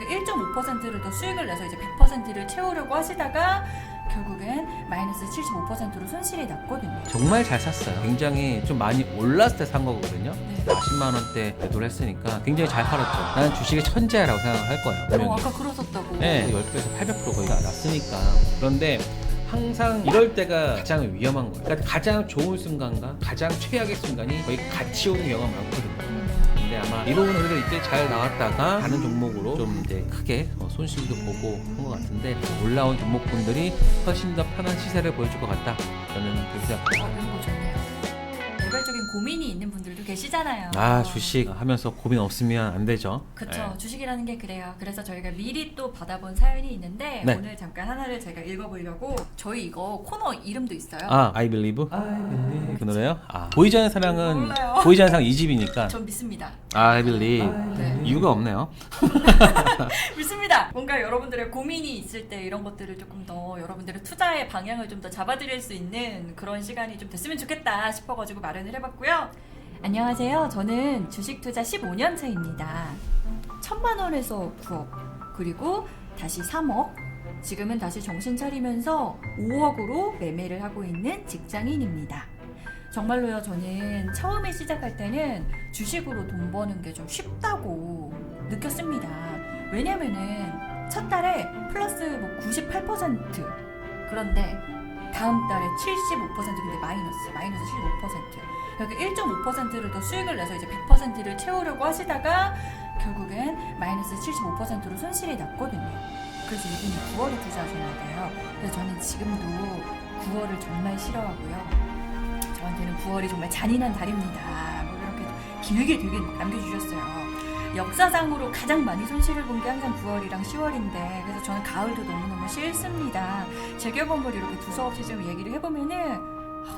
1.5%를 더 수익을 내서 이제 100%를 채우려고 하시다가 결국엔 마이너스 75%로 손실이 났거든요. 정말 잘 샀어요. 굉장히 좀 많이 올랐을 때 산 거거든요. 네. 40만 원대 매도를 했으니까 굉장히 잘 팔았죠. 나는 주식의 천재라고 생각할 거예요. 분명히. 아까 그러셨다고. 네, 10배에서 800% 거의 다 났으니까. 그런데 항상 이럴 때가 가장 위험한 거예요. 그러니까 가장 좋은 순간과 가장 최악의 순간이 거의 같이 오는 경우가 많거든요. 근데 아마 이 부분은 그래도 이때 잘 나왔다가 다른 종목으로 좀 이제 크게 손실도 보고 한 것 같은데 올라온 종목분들이 훨씬 더 편한 시세를 보여줄 것 같다. 저는 그렇게 생각합니다. 이런 거 좋네요. 개별적인 고민이 있는 분들도 계시잖아요. 아, 주식 하면서 고민 없으면 안 되죠. 그렇죠. 네. 주식이라는 게 그래요. 그래서 저희가 미리 또 받아본 사연이 있는데 네. 오늘 잠깐 하나를 제가 읽어보려고. 저희 이거 코너 이름도 있어요. 아, I Believe? 그 노래요? 아, 보이지 않는 사랑은 몰라요. 보이지 않는 사랑 2집이니까 전 믿습니다. I Believe. 네. 이유가 없네요. 믿습니다. 뭔가 여러분들의 고민이 있을 때 이런 것들을 조금 더 여러분들의 투자의 방향을 좀 더 잡아드릴 수 있는 그런 시간이 좀 됐으면 좋겠다 싶어가지고 마련을 해봤고요. 안녕하세요. 저는 주식 투자 15년 차입니다. 1,000만 원에서 9억, 그리고 다시 3억, 지금은 다시 정신 차리면서 5억으로 매매를 하고 있는 직장인입니다. 정말로요, 저는 처음에 시작할 때는 주식으로 돈 버는 게 좀 쉽다고 느꼈습니다. 왜냐면은 첫 달에 플러스 뭐 98%, 그런데 다음 달에 75%, 근데 마이너스 75%. 그러니까 1.5%를 더 수익을 내서 이제 100%를 채우려고 하시다가 결국엔 마이너스 75%로 손실이 났거든요. 그래서 이분이 9월에 투자하셨는데요. 그래서 저는 지금도 9월을 정말 싫어하고요. 저한테는 9월이 정말 잔인한 달입니다. 뭐 이렇게 길게 되게 남겨주셨어요. 역사상으로 가장 많이 손실을 본 게 항상 9월이랑 10월인데, 그래서 저는 가을도 너무너무 싫습니다. 제 경험을 이렇게 두서없이 좀 얘기를 해보면은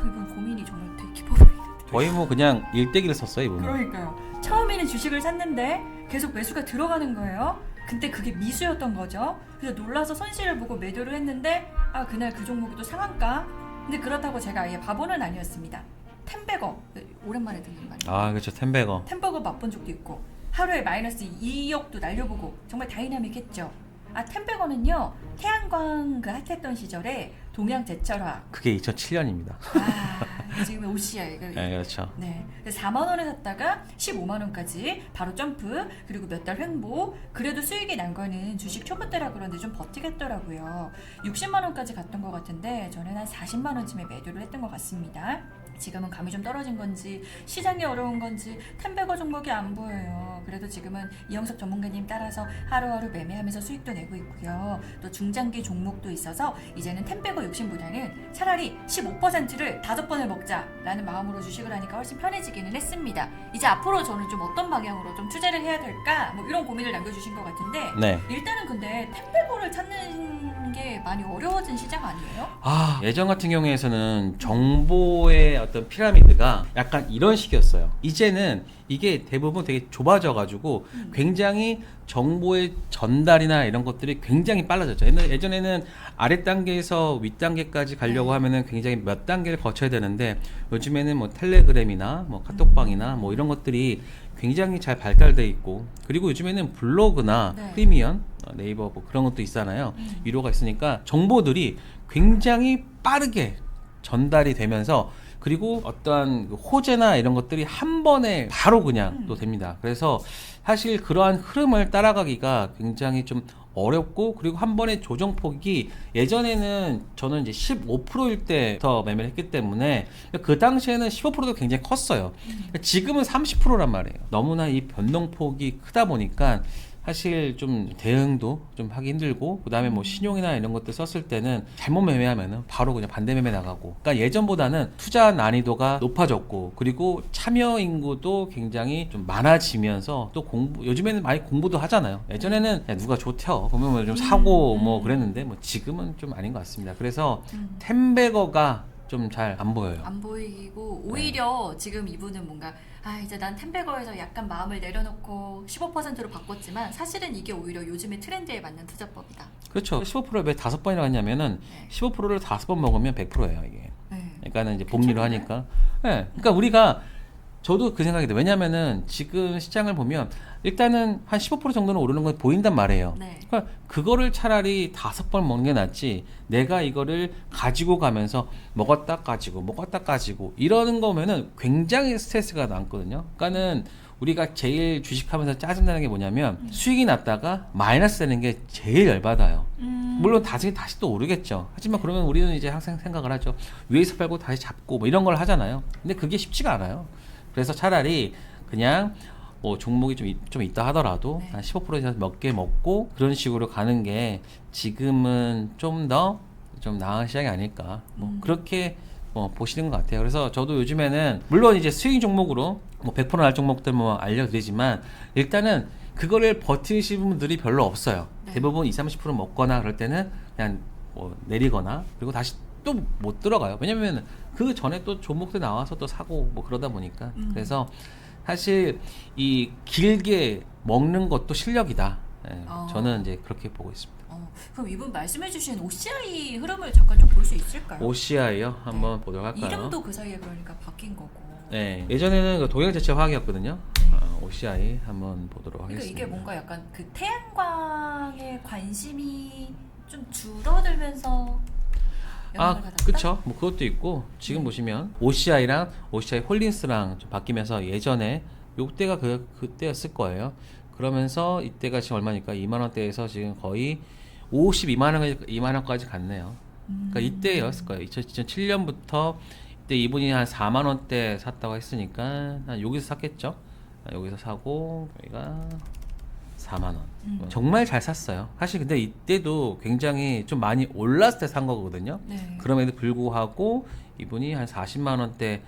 이분 고민이 정말 되게 깊어 보이는데. 거의 뭐 그냥 일대기를 썼어요, 이분은. 그러니까요. 처음에는 주식을 샀는데 계속 매수가 들어가는 거예요. 근데 그게 미수였던 거죠. 그래서 놀라서 손실을 보고 매도를 했는데 그날 그 종목이 또 상한가? 근데 그렇다고 제가 아예 바보는 아니었습니다. 템베거 오랜만에 듣는 말이에요. 아, 그렇죠. 템베거. 템버거 맛본 적도 있고 하루에 마이너스 2억도 날려보고 정말 다이나믹했죠. 템베거는요, 태양광 그 핫했던 시절에 동양 제철화. 그게 2007년입니다. 지금 OCI. 네, 그렇죠. 네. 4만 원에 샀다가 15만 원까지 바로 점프, 그리고 몇 달 횡보. 그래도 수익이 난 거는 주식 초보 때라 그런데 좀 버티겠더라고요. 60만 원까지 갔던 것 같은데 저는 한 40만 원쯤에 매도를 했던 것 같습니다. 지금은 감이 좀 떨어진 건지 시장이 어려운 건지 템베거 종목이 안 보여요. 그래도 지금은 이영석 전문가님 따라서 하루하루 매매하면서 수익도 내고 있고요. 또 중장기 종목도 있어서 이제는 템베거 욕심보다는 차라리 15%를 5번을 먹자라는 마음으로 주식을 하니까 훨씬 편해지기는 했습니다. 이제 앞으로 저는 좀 어떤 방향으로 좀 투자를 해야 될까? 뭐 이런 고민을 남겨주신 것 같은데 네. 일단은 근데 템베거를 찾는 게 많이 어려워진 시장 아니에요? 예전 같은 경우에는 정보의 어떤 피라미드가 약간 이런 식이었어요. 이제는 이게 대부분 되게 좁아져가지고 굉장히 정보의 전달이나 이런 것들이 굉장히 빨라졌죠. 예전에는 아래 단계에서 윗 단계까지 가려고 하면은 굉장히 몇 단계를 거쳐야 되는데 요즘에는 뭐 텔레그램이나 뭐 카톡방이나 뭐 이런 것들이 굉장히 잘 발달돼 있고, 그리고 요즘에는 블로그나 네. 프리미엄, 네이버 뭐 그런 것도 있잖아요. 유료가 있으니까 정보들이 굉장히 빠르게 전달이 되면서, 그리고 어떠한 호재나 이런 것들이 한 번에 바로 그냥 또 됩니다. 그래서 사실 그러한 흐름을 따라가기가 굉장히 좀 어렵고, 그리고 한 번의 조정폭이 예전에는 저는 이제 15%일 때부터 매매를 했기 때문에 그 당시에는 15%도 굉장히 컸어요. 지금은 30%란 말이에요. 너무나 이 변동폭이 크다 보니까 사실 좀 대응도 좀 하기 힘들고, 그 다음에 뭐 신용이나 이런 것들 썼을 때는 잘못 매매하면은 바로 그냥 반대 매매 나가고, 그러니까 예전보다는 투자 난이도가 높아졌고, 그리고 참여 인구도 굉장히 좀 많아지면서 또 요즘에는 많이 공부도 하잖아요. 예전에는 야, 누가 좋대요 그러면 뭐 좀 사고 뭐 그랬는데 뭐 지금은 좀 아닌 것 같습니다. 그래서 템베거가 좀 잘 안 보여요. 안 보이고 오히려 지금 이분은 뭔가 이제 난 템베거에서 약간 마음을 내려놓고 15%로 바꿨지만 사실은 이게 오히려 요즘의 트렌드에 맞는 투자법이다. 그렇죠. 15%에 왜 5번이라고 했냐면은 네. 15%를 5번 먹으면 100%예요 이게. 네. 그러니까는 이제 복리로 괜찮은데? 하니까. 네. 그러니까 우리가 저도 그 생각이 들어요. 왜냐면은 지금 시장을 보면 일단은 한 15% 정도는 오르는 건 보인단 말이에요. 네. 그러니까 그거를 차라리 5번 먹는 게 낫지, 내가 이거를 가지고 가면서 먹었다 까지고 이러는 거면은 굉장히 스트레스가 남거든요. 그러니까는 우리가 제일 주식하면서 짜증나는 게 뭐냐면 수익이 났다가 마이너스 되는 게 제일 열받아요. 물론 다시 또 오르겠죠. 하지만 그러면 우리는 이제 항상 생각을 하죠. 위에서 팔고 다시 잡고 뭐 이런 걸 하잖아요. 근데 그게 쉽지가 않아요. 그래서 차라리 그냥 뭐 종목이 좀 있다 하더라도 네. 한 15% 몇 개 먹고 그런 식으로 가는 게 지금은 좀 더 좀 나은 시장이 아닐까, 뭐 그렇게 뭐 보시는 것 같아요. 그래서 저도 요즘에는 물론 이제 스윙 종목으로 뭐 100% 날 종목들 뭐 알려드리지만 일단은 그거를 버티시는 분들이 별로 없어요. 네. 대부분 20-30% 먹거나 그럴 때는 그냥 뭐 내리거나 그리고 다시 또 못 들어가요. 왜냐면 그 전에 또 종목들 나와서 또 사고 뭐 그러다 보니까. 그래서 사실 이 길게 먹는 것도 실력이다. 예, 저는 이제 그렇게 보고 있습니다. 그럼 이분 말씀해주신 OCI 흐름을 잠깐 좀 볼 수 있을까요? OCI요? 한번 보도록 할까요? 이름도 그 사이에 그러니까 바뀐 거고. 네, 예전에는 그 동양제철화학이었거든요. 네. OCI 한번 보도록 그러니까 하겠습니다. 이게 뭔가 약간 그 태양광에 관심이 좀 줄어들면서 영향을 받았다? 그쵸. 뭐 그것도 있고 지금 보시면 OCI랑 OCI 홀딩스랑 좀 바뀌면서 예전에 요때가 그때였을 거예요. 그러면서 이때가 지금 얼마니까 2만 원대에서 지금 거의 2만 원까지 갔네요. 그러니까 이때였을 거예요. 2007년부터 이때 이분이 한 4만 원대 샀다고 했으니까 한 여기서 샀겠죠. 여기서 사고 여기가 4만 원. 정말 잘 샀어요. 사실 근데 이때도 굉장히 좀 많이 올랐을 때 산 거거든요. 네. 그럼에도 불구하고 이분이 한 40만 원대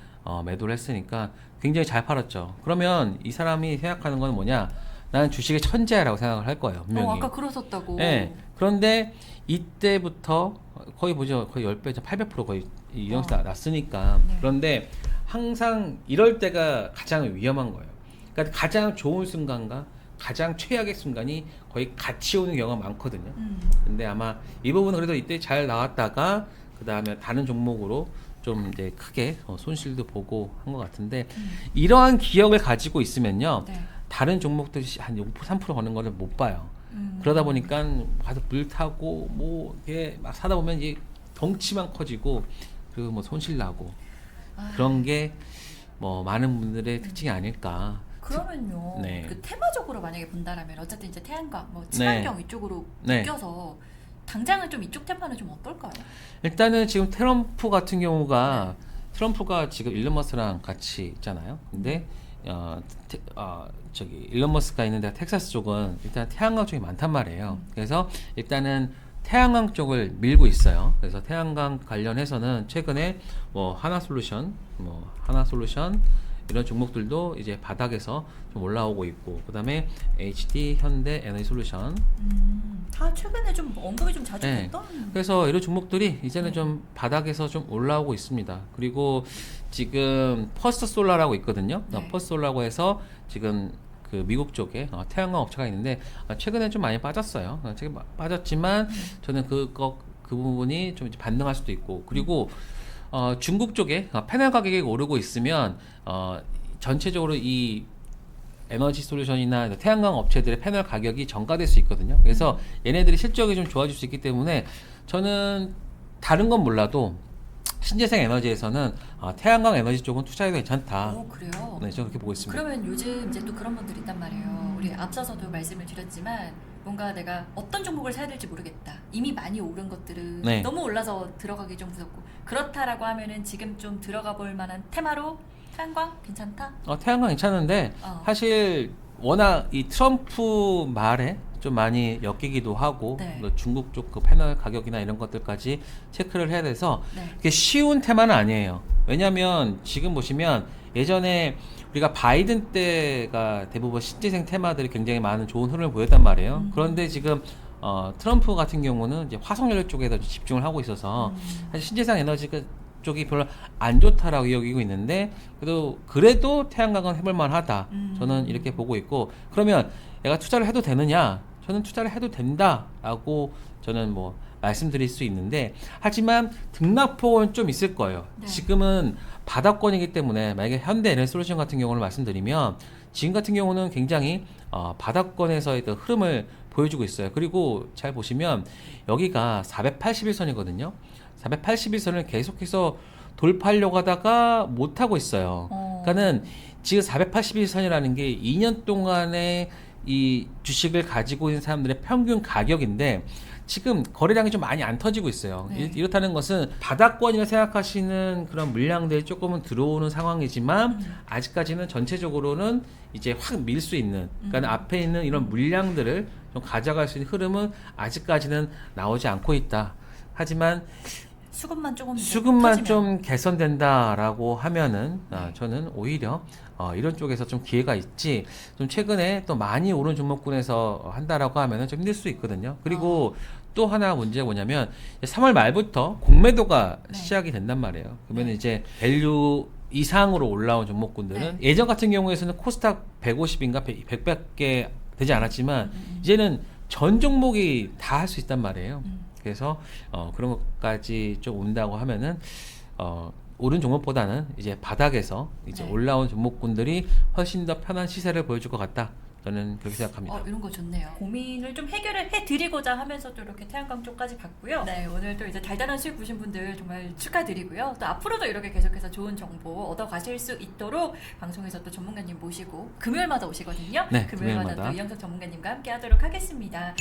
매도를 했으니까 굉장히 잘 팔았죠. 그러면 이 사람이 생각하는 건 뭐냐? 나는 주식의 천재라고 생각을 할 거예요. 분명히. 아까 그러셨다고. 네. 그런데 이때부터 거의 보죠. 거의 10배, 800% 거의 이런 게 났으니까. 네. 그런데 항상 이럴 때가 가장 위험한 거예요. 그러니까 가장 좋은 순간과 가장 최악의 순간이 거의 같이 오는 경우가 많거든요. 근데 아마 이 부분은 그래도 이때 잘 나왔다가 그 다음에 다른 종목으로 좀 이제 크게 손실도 보고 한 것 같은데 이러한 기억을 가지고 있으면요. 네. 다른 종목들이 한 5%, 3% 거는 거를 못 봐요. 그러다 보니까 가서 물 타고 뭐 이게 막 사다 보면 이게 덩치만 커지고 그리고 뭐 손실 나고 그런 게 뭐 많은 분들의 특징이 아닐까. 그러면요. 네. 그 테마적으로 만약에 본다라면 어쨌든 이제 태양광, 뭐 친환경 이쪽으로 네. 묶여서 당장은 좀 이쪽 테마는 좀 어떨까요? 일단은 지금 트럼프 같은 경우가 트럼프가 지금 일론 머스크랑 같이 있잖아요. 근데 저기 일론 머스크가 있는 데가 텍사스 쪽은 일단 태양광 쪽이 많단 말이에요. 그래서 일단은 태양광 쪽을 밀고 있어요. 그래서 태양광 관련해서는 최근에 뭐 하나솔루션 이런 종목들도 이제 바닥에서 좀 올라오고 있고, 그다음에 HD 현대 에너지솔루션. 최근에 좀 언급이 좀 자주 네. 됐던. 그래서 이런 종목들이 이제는 좀 바닥에서 좀 올라오고 있습니다. 그리고 지금 퍼스트 솔라라고 있거든요. 네. 퍼스트 솔라고 해서 지금 그 미국 쪽에 태양광 업체가 있는데 최근에 좀 많이 빠졌어요. 최근 빠졌지만 저는 그 부분이 좀 이제 반등할 수도 있고, 그리고 중국 쪽에 패널 가격이 오르고 있으면 전체적으로 이 에너지 솔루션이나 태양광 업체들의 패널 가격이 전가될 수 있거든요. 그래서 얘네들이 실적이 좀 좋아질 수 있기 때문에 저는 다른 건 몰라도 신재생 에너지에서는 태양광 에너지 쪽은 투자해도 괜찮다. 그래요? 네, 저는 그렇게 보고 있습니다. 그러면 요즘 이제 또 그런 분들이 있단 말이에요. 우리 앞서서도 말씀을 드렸지만 뭔가 내가 어떤 종목을 사야 될지 모르겠다. 이미 많이 오른 것들은 네. 너무 올라서 들어가기 좀 무섭고, 그렇다라고 하면은 지금 좀 들어가 볼 만한 테마로 태양광 괜찮다? 태양광 괜찮은데 사실 워낙 이 트럼프 말에 좀 많이 엮이기도 하고 네. 중국 쪽 그 패널 가격이나 이런 것들까지 체크를 해야 돼서 네. 그게 쉬운 테마는 아니에요. 왜냐하면 지금 보시면 예전에 우리가 바이든 때가 대부분 신재생 테마들이 굉장히 많은 좋은 흐름을 보였단 말이에요. 그런데 지금 트럼프 같은 경우는 이제 화석연료 쪽에다 집중을 하고 있어서 사실 신재생 에너지 쪽이 별로 안 좋다라고 여기고 있는데, 그래도 태양광은 해볼 만하다. 저는 이렇게 보고 있고, 그러면 얘가 투자를 해도 되느냐? 저는 투자를 해도 된다라고 저는 뭐 말씀드릴 수 있는데, 하지만 등락폭은 좀 있을 거예요. 네. 지금은 바닥권이기 때문에 만약에 현대에너지솔루션 같은 경우를 말씀드리면 지금 같은 경우는 굉장히 바닥권에서의 그 흐름을 보여주고 있어요. 그리고 잘 보시면 여기가 481선이거든요. 481선을 계속해서 돌파하려고 하다가 못하고 있어요. 그러니까는 지금 481선이라는 게 2년 동안의 이 주식을 가지고 있는 사람들의 평균 가격인데 지금 거래량이 좀 많이 안 터지고 있어요. 네. 이렇다는 것은 바닥권이라 생각하시는 그런 물량들이 조금은 들어오는 상황이지만 아직까지는 전체적으로는 이제 확 밀 수 있는, 그러니까 앞에 있는 이런 물량들을 좀 가져갈 수 있는 흐름은 아직까지는 나오지 않고 있다. 하지만 수급만 조금 수급만 터지면. 좀 개선된다라고 하면은 저는 오히려 이런 쪽에서 좀 기회가 있지, 좀 최근에 또 많이 오른 종목군에서 한다라고 하면은 좀 힘들 수 있거든요. 그리고 또 하나 문제가 뭐냐면 3월 말부터 공매도가 네. 시작이 된단 말이에요. 그러면 네. 이제 밸류 이상으로 올라온 종목군들은 예전 같은 경우에는 코스닥 150인가 100밖에 되지 않았지만 이제는 전 종목이 다 할 수 있단 말이에요. 그래서 그런 것까지 좀 온다고 하면은 오른 종목보다는 이제 바닥에서 이제 네. 올라온 종목군들이 훨씬 더 편한 시세를 보여줄 것 같다. 저는 그렇게 생각합니다. 이런 거 좋네요. 고민을 좀 해결을 해드리고자 하면서도 이렇게 태양광 쪽까지 봤고요. 네, 오늘 또 이제 달달한 수익 보신 분들 정말 축하드리고요. 또 앞으로도 이렇게 계속해서 좋은 정보 얻어 가실 수 있도록 방송에서 또 전문가님 모시고 금요일마다 오시거든요. 네, 금요일마다 금요일마다. 또 이영석 전문가님과 함께 하도록 하겠습니다.